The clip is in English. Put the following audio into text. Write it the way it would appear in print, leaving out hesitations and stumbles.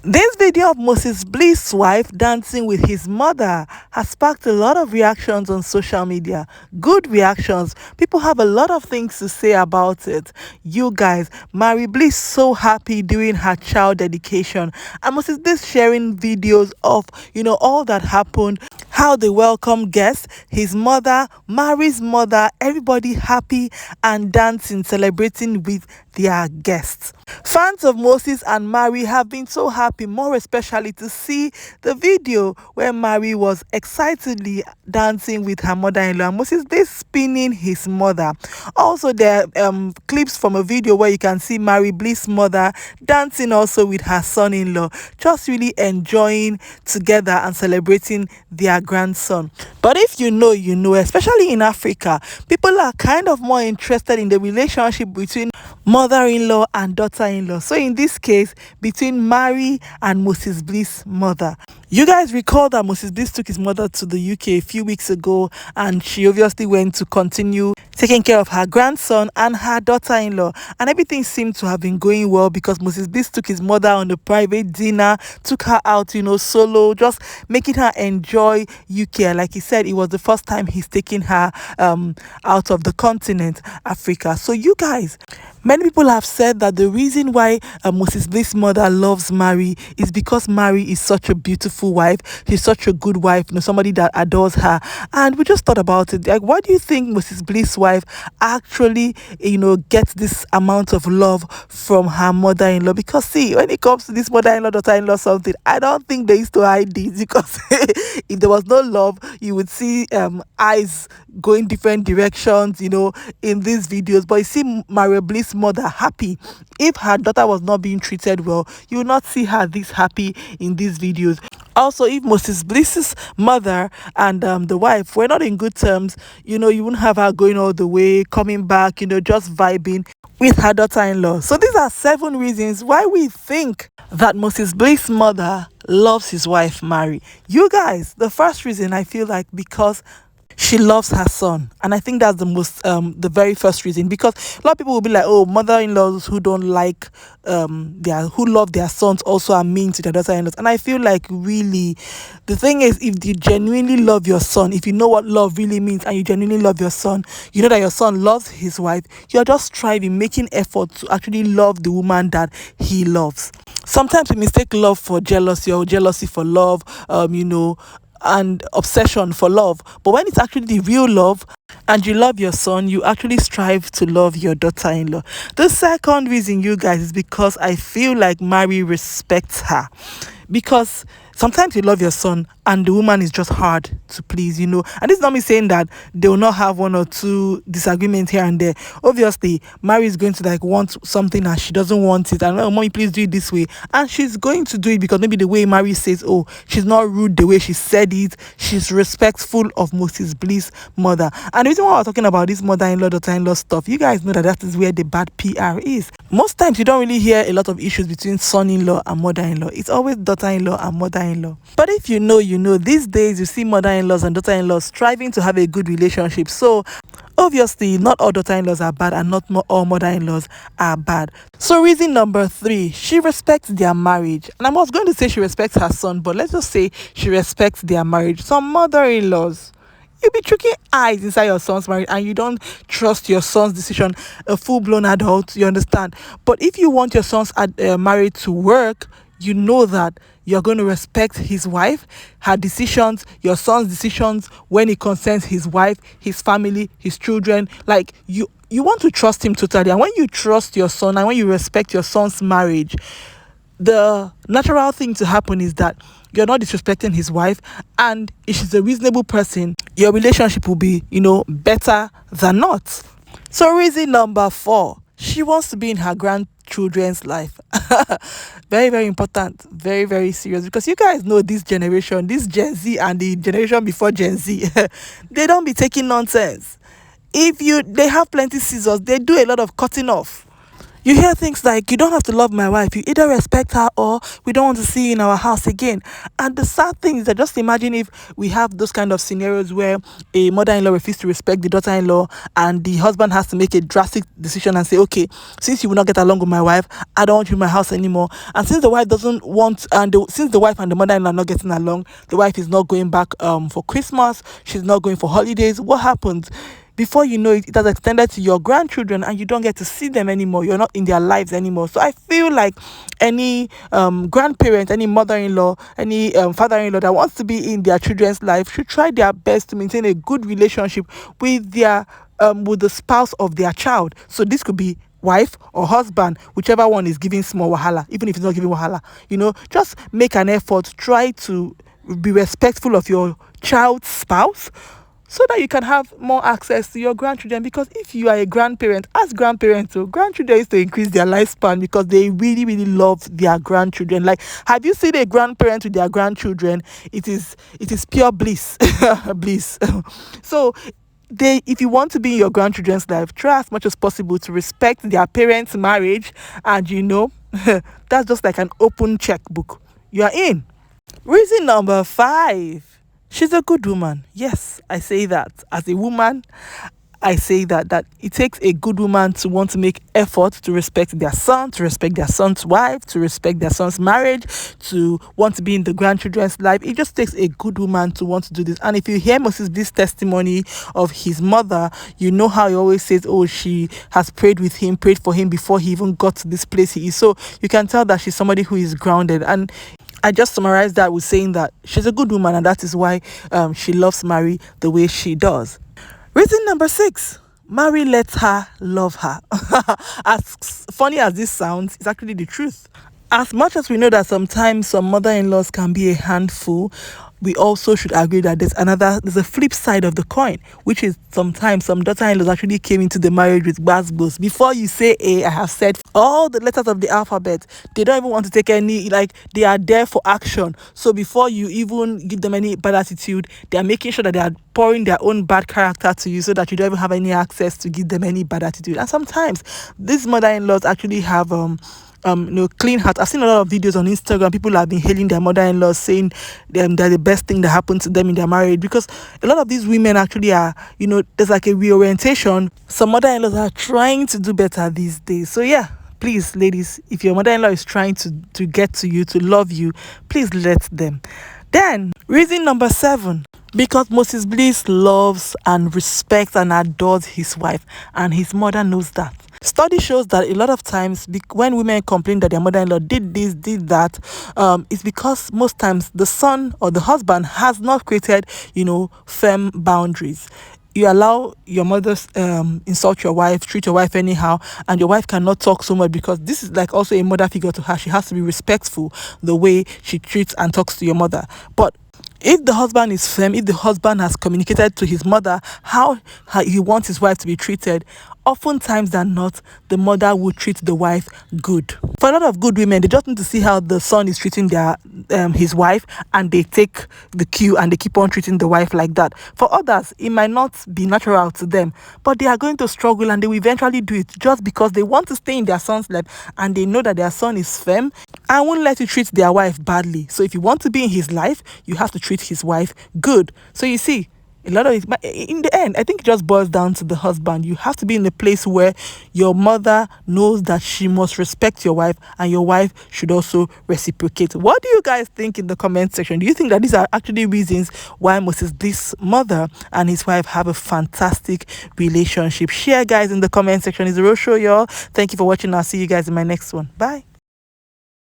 This video of Moses Bliss' wife dancing with his mother has sparked a lot of reactions on social media. Good reactions. People have a lot of things to say about it. You guys, Mary Bliss so happy during her child dedication, and Moses Bliss sharing videos of all that happened, how they welcome guests, his mother, Mary's mother, everybody happy and dancing, celebrating with their guests. Fans of Moses and Mary have been so happy, more especially to see the video where Mary was excitedly dancing with her mother-in-law and Moses they spinning his mother. Also, there are clips from a video where you can see Mary Bliss' mother dancing also with her son-in-law, just really enjoying together and celebrating their grandson. But if you know, especially in Africa, people are kind of more interested in the relationship between mother-in-law and daughter-in-law. So in this case, between Mary and Moses Bliss' mother. You guys recall that Moses Bliss took his mother to the UK a few weeks ago, and she obviously went to continue taking care of her grandson and her daughter-in-law, and everything seemed to have been going well because Moses Bliss took his mother on a private dinner, took her out solo, just making her enjoy UK. Like he said, it was the first time he's taking her out of the continent Africa. So you guys, many people have said that the reason why Moses Bliss' mother loves Mary is because Mary is such a beautiful wife. She's such a good wife, somebody that adores her. And we just thought about it. Like, why do you think Moses Bliss' wife actually, gets this amount of love from her mother-in-law? Because see, when it comes to this mother-in-law, daughter-in-law something, I don't think they used to hide this, because if there was no love, you would see eyes going different directions, in these videos. But you see Mary Bliss' mother happy. If her daughter was not being treated well, you will not see her this happy in these videos. Also, if Moses Bliss's mother and the wife were not in good terms, you wouldn't have her going all the way, coming back, just vibing with her daughter-in-law. So these are 7 reasons why we think that Moses Bliss's mother loves his wife Mary. You guys, the first reason, I feel like because she loves her son, and I think that's the very first reason, because a lot of people will be like, oh, mother-in-laws who don't like who love their sons also are mean to their daughter-in-laws. And I feel like, really, the thing is, if you genuinely love your son, if you know what love really means, and you genuinely love your son, you know that your son loves his wife, you're just striving, making effort to actually love the woman that he loves. Sometimes we mistake love for jealousy, or jealousy for love, and obsession for love. But when it's actually the real love and you love your son, you actually strive to love your daughter-in-law. The second reason, you guys, is because I feel like Mary respects her. Because sometimes you love your son and the woman is just hard to please, and this is not me saying that they will not have 1 or 2 disagreements here and there. Obviously, Mary is going to want something and she doesn't want it, and, oh, mommy, please do it this way, and she's going to do it because maybe the way Mary says, oh, she's not rude the way she said it, she's respectful of Moses Bliss' mother. And the reason why we're talking about this mother-in-law, daughter-in-law stuff, you guys know that is where the bad PR is. Most times you don't really hear a lot of issues between son-in-law and mother-in-law. It's always daughter-in-law and mother-in-law. But if you know, these days you see mother-in-laws and daughter-in-laws striving to have a good relationship. So obviously, not all daughter-in-laws are bad, and not all mother-in-laws are bad. So reason number 3, she respects their marriage. And I was going to say she respects her son, but let's just say she respects their marriage. Some mother-in-laws, you be tricking eyes inside your son's marriage, and you don't trust your son's decision, a full-blown adult, you understand. But if you want your son's marriage to work, you know that you're going to respect his wife, her decisions, your son's decisions when it concerns his wife, his family, his children. Like, you want to trust him totally. And when you trust your son and when you respect your son's marriage, the natural thing to happen is that you're not disrespecting his wife, and if she's a reasonable person, your relationship will be, better than not. So reason number 4, she wants to be in her grandchildren's life. Very, very important. Very, very serious, because you guys know this generation, this Gen Z and the generation before Gen Z, they don't be taking nonsense. They have plenty scissors, they do a lot of cutting off. You hear things like, you don't have to love my wife, you either respect her or we don't want to see you in our house again. And the sad thing is that just imagine if we have those kind of scenarios where a mother-in-law refuses to respect the daughter-in-law and the husband has to make a drastic decision and say, okay, since you will not get along with my wife, I don't want you in my house anymore. And since the wife doesn't want, since the wife and the mother-in-law are not getting along, the wife is not going back for Christmas, she's not going for holidays, what happens? Before you know it, it has extended to your grandchildren and you don't get to see them anymore. You're not in their lives anymore. So I feel like any grandparent, any mother-in-law, any father-in-law that wants to be in their children's life should try their best to maintain a good relationship with their with the spouse of their child. So this could be wife or husband, whichever one is giving small wahala, even if it's not giving wahala. Just make an effort, try to be respectful of your child's spouse so that you can have more access to your grandchildren. Because if you are a grandparent, as grandparents, so grandchildren used to increase their lifespan because they really, really love their grandchildren. Like, have you seen a grandparent with their grandchildren? It is pure bliss. Bliss. So if you want to be in your grandchildren's life, try as much as possible to respect their parents' marriage, and that's just like an open checkbook. You are in. Reason number 5. She's a good woman. Yes, I say that. As a woman, I say that it takes a good woman to want to make effort to respect their son, to respect their son's wife, to respect their son's marriage, to want to be in the grandchildren's life. It just takes a good woman to want to do this. And if you hear Moses Bliss' testimony of his mother, you know how he always says, oh, she has prayed with him, prayed for him before he even got to this place he is. So you can tell that she's somebody who is grounded. And I just summarized that with saying that she's a good woman, and that is why she loves Mary the way she does. Reason number 6. Mary lets her love her. As funny as this sounds, it's actually the truth. As much as we know that sometimes some mother-in-laws can be a handful, we also should agree that there's a flip side of the coin, which is sometimes some daughter-in-laws actually came into the marriage with gbas. Before you say A, I have said all the letters of the alphabet. They don't even want to take any, like, they are there for action. So before you even give them any bad attitude, they are making sure that they are pouring their own bad character to you so that you don't even have any access to give them any bad attitude. And sometimes these mother-in-laws actually have clean heart. I've seen a lot of videos on Instagram. People have been hailing their mother-in-law, saying they're the best thing that happened to them in their marriage, because a lot of these women actually are, there's like a reorientation. Some mother-in-laws are trying to do better these days. So yeah, please, ladies, if your mother-in-law is trying to get to you, to love you, please let them. Then, reason number 7. Because Moses Bliss loves and respects and adores his wife, and his mother knows that. Study shows that a lot of times when women complain that their mother-in-law did this, did that, it's because most times the son or the husband has not created, firm boundaries. You allow your mother insult your wife, treat your wife anyhow, and your wife cannot talk so much, because this is like also a mother figure to her. She has to be respectful the way she treats and talks to your mother. But if the husband is firm, if the husband has communicated to his mother how he wants his wife to be treated, oftentimes than not, the mother will treat the wife good. For a lot of good women, they just need to see how the son is treating his wife, and they take the cue and they keep on treating the wife like that. For others, it might not be natural to them, but they are going to struggle and they will eventually do it just because they want to stay in their son's life, and they know that their son is firm and won't let you treat their wife badly. So if you want to be in his life, you have to treat his wife good. So you see, a lot of it, but in the end, I think it just boils down to the husband. You have to be in a place where your mother knows that she must respect your wife, and your wife should also reciprocate. What do you guys think in the comment section? Do you think that these are actually reasons why Moses Bliss' mother and his wife have a fantastic relationship? Share, guys, in the comment section. It's a real show, y'all. Thank you for watching. I'll see you guys in my next one. Bye.